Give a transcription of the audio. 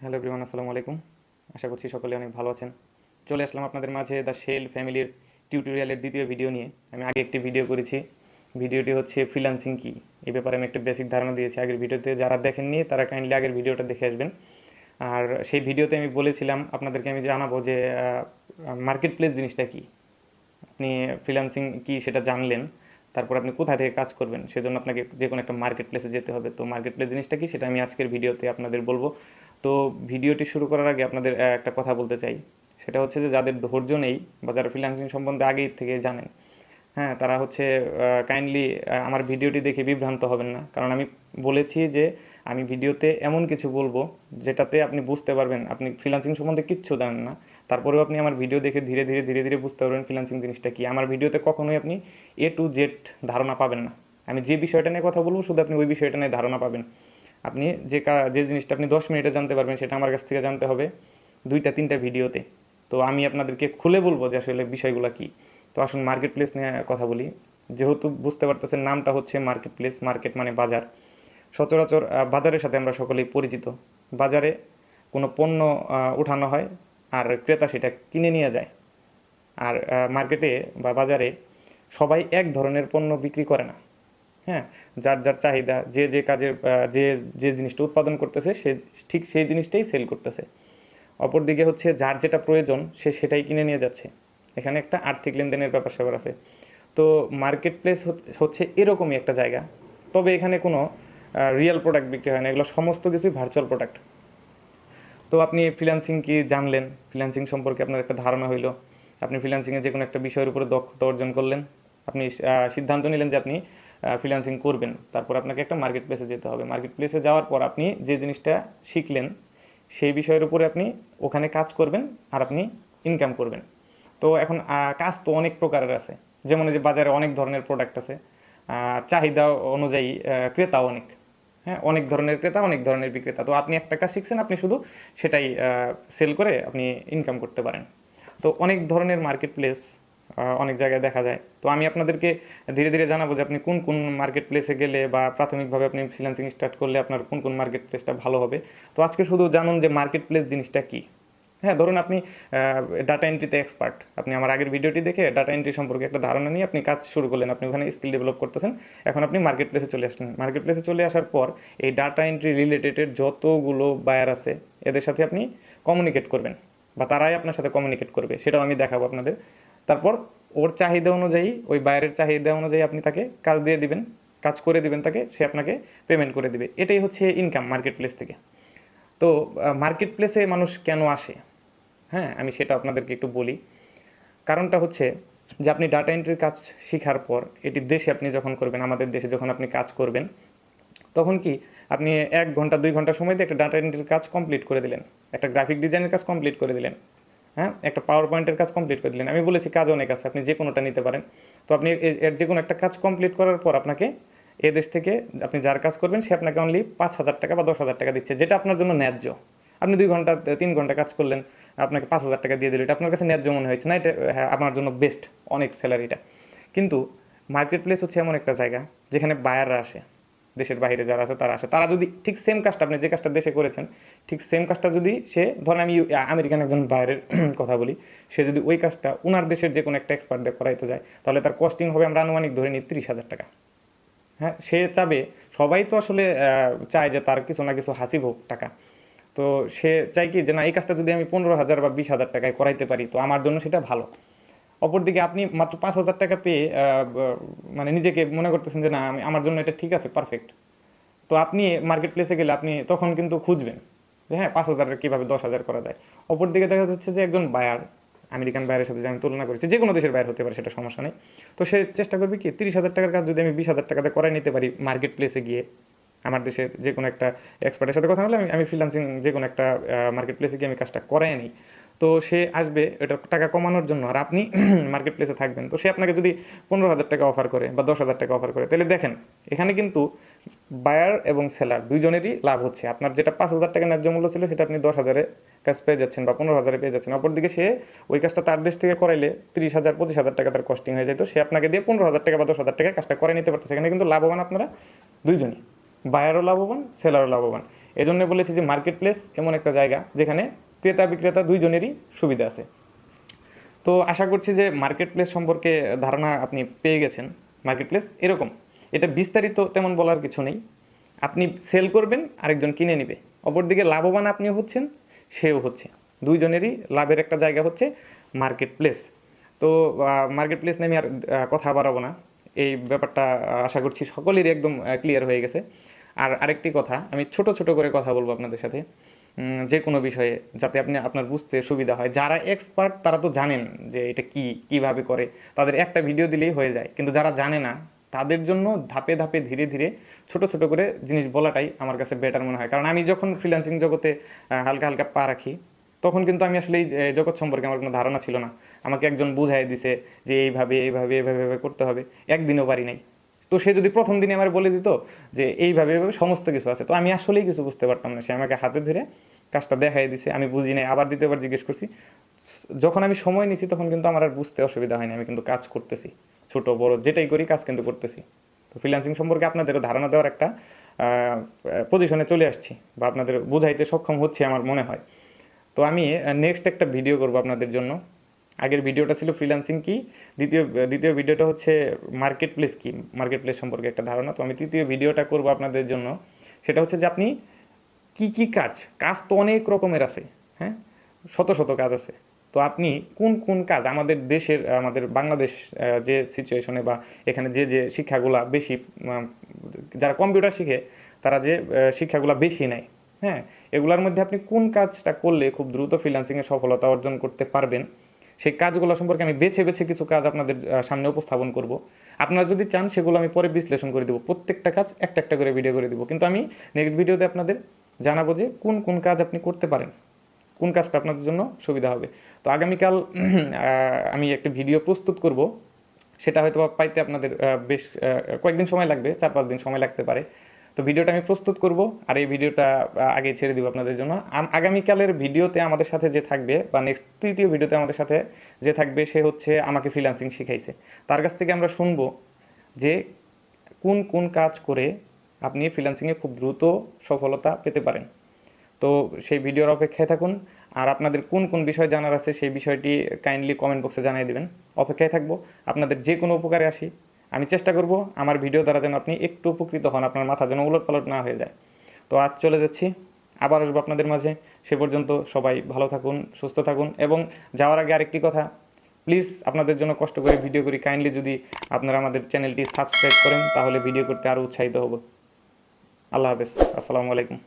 Hello everyone, আসসালামু আলাইকুম। আশা করছি সকলে অনেক ভালো আছেন। চলে আসলাম আপনাদের মাঝে দ্য শেল ফ্যামিলির টিউটোরিয়ালের দ্বিতীয় ভিডিও নিয়ে। আমি আগে একটি ভিডিও করেছি, ভিডিওটি হচ্ছে ফ্রিল্যান্সিং কী, এই ব্যাপারে আমি একটা বেসিক ধারণা দিয়েছি আগের ভিডিওতে। যারা দেখেননি তারা কাইন্ডলি আগের ভিডিওটা দেখে আসবেন। আর সেই ভিডিওতে আমি বলেছিলাম আপনাদেরকে, আমি জানাবো যে মার্কেট প্লেস জিনিসটা কী। আপনি ফ্রিল্যান্সিং কী সেটা জানলেন, তারপর আপনি কোথা থেকে কাজ করবেন, সেজন্য আপনাকে যে কোনো একটা মার্কেট প্লেসে যেতে হবে। তো মার্কেট প্লেস জিনিসটা কি সেটা আমি আজকের ভিডিওতে আপনাদের বলবো। তো ভিডিওটি শুরু করার আগে আপনাদের একটা কথা বলতে চাই, সেটা হচ্ছে যে যাদের ধৈর্য নেই বা যারা ফ্রিল্যান্সিং সম্বন্ধে আগেই থেকে জানেন, হ্যাঁ, তারা হচ্ছে কাইন্ডলি আমার ভিডিওটি দেখে বিভ্রান্ত হবেন না। কারণ আমি বলেছি যে আমি ভিডিওতে এমন কিছু বলবো যেটাতে আপনি বুঝতে পারবেন আপনি ফ্রিল্যান্সিং সম্বন্ধে কিচ্ছু জানেন না, তারপরেও আপনি আমার ভিডিও দেখে ধীরে ধীরে ধীরে ধীরে বুঝতে পারবেন ফ্রিল্যান্সিং জিনিসটা কি। আমার ভিডিওতে কখনোই আপনি A to Z ধারণা পাবেন না। আমি যে বিষয়টা নিয়ে কথা বলবো শুধু আপনি ওই বিষয়টা নিয়ে ধারণা পাবেন। আপনি যে জিনিসটা আপনি 10 মিনিটে জানতে পারবেন সেটা আমার কাছ থেকে জানতে হবে 2-3টা ভিডিওতে। তো আমি আপনাদেরকে খুলে বলবো যে আসলে বিষয়গুলো কী। তো আসুন মার্কেট প্লেস নিয়ে কথা বলি। যেহেতু বুঝতে পারতেছেন নামটা হচ্ছে মার্কেট প্লেস, মার্কেট মানে বাজার। সচরাচর বাজারের সাথে আমরা সকলেই পরিচিত। বাজারে কোনো পণ্য উঠানো হয় আর ক্রেতা সেটা কিনে নিয়ে যায়। আর মার্কেটে বা বাজারে সবাই এক ধরনের পণ্য বিক্রি করে না। হ্যাঁ, যার যার চাহিদা, যে যে কাজের যে যে জিনিসটা উৎপাদন করতেছে সে ঠিক সেই জিনিসটাই সেল করতেছে। অপরদিকে হচ্ছে যার যেটা প্রয়োজন সে সেটাই কিনে নিয়ে যাচ্ছে। এখানে একটা আর্থিক লেনদেনের ব্যাপার স্যাপার আছে। তো মার্কেট প্লেস হচ্ছে এরকমই একটা জায়গা। তবে এখানে কোনো রিয়েল প্রোডাক্ট বিক্রি হয় না, এগুলো সমস্ত কিছুই ভার্চুয়াল প্রোডাক্ট। তো আপনি ফ্রিল্যান্সিং কি জানলেন, ফ্রিল্যান্সিং সম্পর্কে আপনার একটা ধারণা হইলো, আপনি ফ্রিল্যান্সিংয়ে যে কোনো একটা বিষয়ের উপরে দক্ষতা অর্জন করলেন, আপনি সিদ্ধান্ত নিলেন যে আপনি ফ্রিল্যান্সিং করবেন। তারপর আপনাকে একটা মার্কেট প্লেসে যেতে হবে। মার্কেট প্লেসে যাওয়ার পর আপনি যে জিনিসটা শিখলেন সেই বিষয়ের উপরে আপনি ওখানে কাজ করবেন আর আপনি ইনকাম করবেন। তো এখন কাজ তো অনেক প্রকারের আছে। যেমন এই যে বাজারে অনেক ধরনের প্রোডাক্ট আছে, চাহিদা অনুযায়ী ক্রেতাও অনেক। হ্যাঁ, অনেক ধরনের ক্রেতা, অনেক ধরনের বিক্রেতা। তো আপনি একটা কাজ শিখছেন, আপনি শুধু সেটাই সেল করে আপনি ইনকাম করতে পারেন। তো অনেক ধরনের মার্কেট প্লেস অনেক জায়গায় দেখা যায়। তো আমি আপনাদেরকে ধীরে ধীরে জানাবো যে আপনি কোন কোন মার্কেট প্লেসে গেলে বা প্রাথমিকভাবে আপনি ফ্রিল্যান্সিং স্টার্ট করলে আপনার কোন কোন মার্কেট প্লেসটা ভালো হবে। তো আজকে শুধু জানুন যে মার্কেট প্লেস জিনিসটা কী। হ্যাঁ, ধরুন আপনি ডাটা এন্ট্রিতে এক্সপার্ট, আপনি আমার আগের ভিডিওটি দেখে ডাটা এন্ট্রি সম্পর্কে একটা ধারণা নিয়ে আপনি কাজ শুরু করলেন, আপনি ওখানে স্কিল ডেভেলপ করতেছেন। এখন আপনি মার্কেট প্লেসে চলে আসলেন। মার্কেট প্লেসে চলে আসার পর এই ডাটা এন্ট্রি রিলেটেড যতগুলো বায়ার আছে এদের সাথে আপনি কমিউনিকেট করবেন বা তারাই আপনার সাথে কমিউনিকেট করবে, সেটাও আমি দেখাবো আপনাদের। তারপর ওর চাহিদা অনুযায়ী, ওই বায়ারের চাহিদা অনুযায়ী আপনি তাকে কাজ দিয়ে দিবেন, কাজ করে দিবেন তাকে, সে আপনাকে পেমেন্ট করে দিবে। এটাই হচ্ছে ইনকাম মার্কেট প্লেস থেকে। তো মার্কেট প্লেসে মানুষ কেন আসে, হ্যাঁ, আমি সেটা আপনাদেরকে একটু বলি। কারণটা হচ্ছে যে আপনি ডাটা এন্ট্রির কাজ শেখার পর এটি দেশে আপনি যখন করবেন, আমাদের দেশে যখন আপনি কাজ করবেন, তখন কি আপনি 1 ঘন্টা 2 ঘন্টা সময় দিয়ে একটা ডাটা এন্ট্রির কাজ কমপ্লিট করে দিলেন, একটা গ্রাফিক ডিজাইনের কাজ কমপ্লিট করে দিলেন, হ্যাঁ, একটা পাওয়ার পয়েন্টের কাজ কমপ্লিট করে দিলেন। আমি বলেছি কাজ অনেক আছে, আপনি যে কোনোটা নিতে পারেন। তো আপনি এর যে কোনো একটা কাজ কমপ্লিট করার পর আপনাকে এ দেশ থেকে আপনি যার কাজ করবেন সে আপনাকে অনলি 5,000 টাকা বা 10,000 টাকা দিচ্ছে, যেটা আপনার জন্য ন্যায্য। আপনি 2 ঘন্টা 3 ঘন্টা কাজ করলেন, আপনাকে 5,000 টাকা দিয়ে দিল, এটা আপনার কাছে ন্যায্য মনে হয়েছে না? এটা হ্যাঁ আমার জন্য বেস্ট, অনেক স্যালারিটা। কিন্তু মার্কেট প্লেস হচ্ছে এমন একটা জায়গা যেখানে বায়াররা আসে, দেশের বাইরে যারা আছে তারা আসে। তারা যদি ঠিক সেম কাজটা, আপনি যে কাজটা দেশে করেছেন ঠিক সেম কাজটা যদি সে, ধরেন আমি আমেরিকান একজন বাইরের কথা বলি, সে যদি ওই কাজটা ওনার দেশের যে কোনো একটা এক্সপার্ট দিয়ে করাইতে যায়, তাহলে তার কস্টিং হবে, আমরা আনুমানিক ধরে নিই 30,000 টাকা। হ্যাঁ, সে চাবে, সবাই তো আসলে চায় যে তার কিছু না কিছু হাসিব হোক টাকা। তো সে চায় কি যে না, এই কাজটা যদি আমি 15,000 বা 20,000 টাকায় করাইতে পারি তো আমার জন্য সেটা ভালো। অপরদিকে আপনি মাত্র 5,000 টাকা পেয়ে মানে নিজেকে মনে করতেছেন যে না, আমি আমার জন্য এটা ঠিক আছে, পারফেক্ট। তো আপনি মার্কেট প্লেসে গেলে আপনি তখন কিন্তু খুঁজবেন যে হ্যাঁ 5,000 কীভাবে 10,000 করা যায়। অপরদিকে দেখা যাচ্ছে যে একজন বায়ার, আমেরিকান বায়ারের সাথে যে আমি তুলনা করেছি, যে কোনো দেশের বায়ার হতে পারে, সেটা সমস্যা নেই। তো সে চেষ্টা করবে কি 30,000 টাকার কাজ যদি আমি 20,000 টাকাতে করাই নিতে পারি মার্কেট প্লেসে গিয়ে, আমার দেশের যে কোনো একটা এক্সপার্টের সাথে কথা বলে আমি ফ্রিল্যান্সিং যে কোনো একটা মার্কেট প্লেসে গিয়ে আমি কাজটা করাই নিই। তো সে আসবে এটা টাকা কমানোর জন্য, আর আপনি মার্কেট প্লেসে থাকবেন। তো সে আপনাকে যদি 15,000 টাকা অফার করে বা 10,000 টাকা অফার করে, তাহলে দেখেন এখানে কিন্তু বায়ার এবং সেলার দুইজনেরই লাভ হচ্ছে। আপনার যেটা 5,000 টাকা ন্যায্য মূল্য ছিল সেটা আপনি 10,000-এ কাজ পেয়ে যাচ্ছেন বা 15,000-এ পেয়ে যাচ্ছেন। অপরদিকে সে ওই কাজটা তার দেশ থেকে করাইলে 30,000 25,000 টাকা তার কস্টিং হয়ে যায়। তো সে আপনাকে দিয়ে 15,000 টাকা বা 10,000 টাকায় কাজটা করে নিতে পারতেছে। এখানে কিন্তু লাভবান আপনারা দুইজনই, বায়ারও লাভবান, সেলারও লাভবান। এজন্য বলেছি যে মার্কেট প্লেস এমন একটা জায়গা যেখানে ক্রেতা বিক্রেতা দুইজনেরই সুবিধা আছে। তো আশা করছি যে মার্কেট প্লেস সম্পর্কে ধারণা আপনি পেয়ে গেছেন। মার্কেট প্লেস এরকম, এটা বিস্তারিত তেমন বলার কিছু নেই। আপনি সেল করবেন, আরেকজন কিনে নেবে, অপরদিকে লাভবান আপনিও হচ্ছেন, সেও হচ্ছে, দুইজনেরই লাভের একটা জায়গা হচ্ছে মার্কেট প্লেস। তো মার্কেট প্লেস নিয়ে আমি আর কথা বাড়াবো না, এই ব্যাপারটা আশা করছি সকলেরই একদম ক্লিয়ার হয়ে গেছে। আর আরেকটি কথা, আমি ছোট ছোট করে কথা বলবো আপনাদের সাথে যে কোনো বিষয়ে, যাতে আপনি আপনার বুঝতে সুবিধা হয়। যারা এক্সপার্ট তারা তো জানেন যে এটা কিভাবে করে, তাদের একটা ভিডিও দিলেই হয়ে যায়। কিন্তু যারা জানে না তাদের জন্য ধাপে ধাপে ধীরে ধীরে ছোট ছোট করে জিনিস বলাটাই আমার কাছে বেটার মনে হয়। কারণ আমি যখন ফ্রিল্যান্সিং জগতে হালকা হালকা পা রাখি, তখন কিন্তু আমি আসলে এই জগৎ সম্পর্কে আমার কোনো ধারণা ছিল না। আমাকে একজন বুঝাই দিছে যে এইভাবে এইভাবে এইভাবে এইভাবে করতে হবে, একদিনও পারি নাই। তো সে যদি প্রথম দিনে আমার বলে দিত যে এইভাবে এইভাবে সমস্ত কিছু আছে, তো আমি আসলেই কিছু বুঝতে পারতাম না। সে আমাকে হাতে ধরে কাজটা দেখাই দিছে, আমি বুঝি নাই, আবার দ্বিতীয়বার জিজ্ঞেস করছি। যখন আমি সময় নিছি তখন কিন্তু আমার আর বুঝতে অসুবিধা হয়নি, আমি কিন্তু কাজ করতেছি, ছোট বড় যেটাই করি কাজ কিন্তু করতেছি। তো ফ্রিল্যান্সিং সম্পর্কে আপনাদেরও ধারণা দেওয়ার একটা পজিশনে চলে আসছি, বা আপনাদের বোঝাইতে সক্ষম হচ্ছে আমার মনে হয়। তো আমি নেক্সট একটা ভিডিও করব আপনাদের জন্য। আগের ভিডিওটা ছিল ফ্রিল্যান্সিং কি, দ্বিতীয় ভিডিওটা হচ্ছে মার্কেট প্লেস কি, মার্কেট প্লেস সম্পর্কে একটা ধারণা। তো আমি তৃতীয় ভিডিওটা করব আপনাদের জন্য, সেটা হচ্ছে যে আপনি কি কাজ তো অনেক রকমের আছে, হ্যাঁ, শত শত কাজ আছে। তো আপনি কোন কাজ আমাদের দেশের, আমাদের বাংলাদেশ যে সিচুয়েশনে বা এখানে যে শিক্ষাগুলা বেশি, যারা কম্পিউটার শিখে তারা যে শিক্ষাগুলা বেশি নেয়, হ্যাঁ, এগুলোর মধ্যে আপনি কোন কাজটা করলে খুব দ্রুত ফ্রিল্যান্সিংয়ে সফলতা অর্জন করতে পারবেন, সেই কাজগুলো সম্পর্কে আমি বেছে বেছে কিছু কাজ আপনাদের সামনে উপস্থাপন করব। আপনারা যদি চান সেগুলো আমি পরে বিশ্লেষণ করে দেবো, প্রত্যেকটা কাজ একটা একটা করে ভিডিও করে দেবো। কিন্তু আমি নেক্সট ভিডিওতে আপনাদের জানাবো যে কোন কাজ আপনি করতে পারেন, কোন কাজটা আপনাদের জন্য সুবিধা হবে। তো আগামীকাল আমি একটা ভিডিও প্রস্তুত করব, সেটা হয়তো পাইতে আপনাদের বেশ কয়েকদিন সময় লাগবে, 4-5 দিন সময় লাগতে পারে। তো ভিডিওটা আমি প্রস্তুত করব, আর এই ভিডিওটা আগে ছেড়ে দিব আপনাদের জন্য। আগামীকালের ভিডিওতে আমাদের সাথে যে থাকবে, বা নেক্সট তৃতীয় ভিডিওতে আমাদের সাথে যে থাকবে, সে হচ্ছে আমাকে ফ্রিল্যান্সিং শিখাইছে। তার কাছ থেকে আমরা শুনবো যে কোন কাজ করে আপনি ফ্রিল্যান্সিংয়ে খুব দ্রুত সফলতা পেতে পারেন। তো সেই ভিডিওর অপেক্ষায় থাকুন। আর আপনাদের কোন বিষয় জানার আছে সেই বিষয়টি কাইন্ডলি কমেন্ট বক্সে জানিয়ে দেবেন, অপেক্ষায় থাকবো। আপনাদের যে কোনো উপকারে আসি, আমি চেষ্টা করব আমার ভিডিও দ্বারা যেন আপনি একটু উপকৃত হন, আপনার মাথা যেন উলটপালট না হয়ে যায়। তো আজ চলে যাচ্ছি, আবার আসবো আপনাদের মাঝে। সে পর্যন্ত সবাই ভালো থাকুন, সুস্থ থাকুন। এবং যাওয়ার আগে আরেকটি কথা, প্লিজ আপনাদের জন্য কষ্ট করে ভিডিও করি, কাইন্ডলি যদি আপনারা আমাদের চ্যানেলটি সাবস্ক্রাইব করেন তাহলে ভিডিও করতে আরও উৎসাহিত হব। আল্লাহ হাফেজ, আসসালামু আলাইকুম।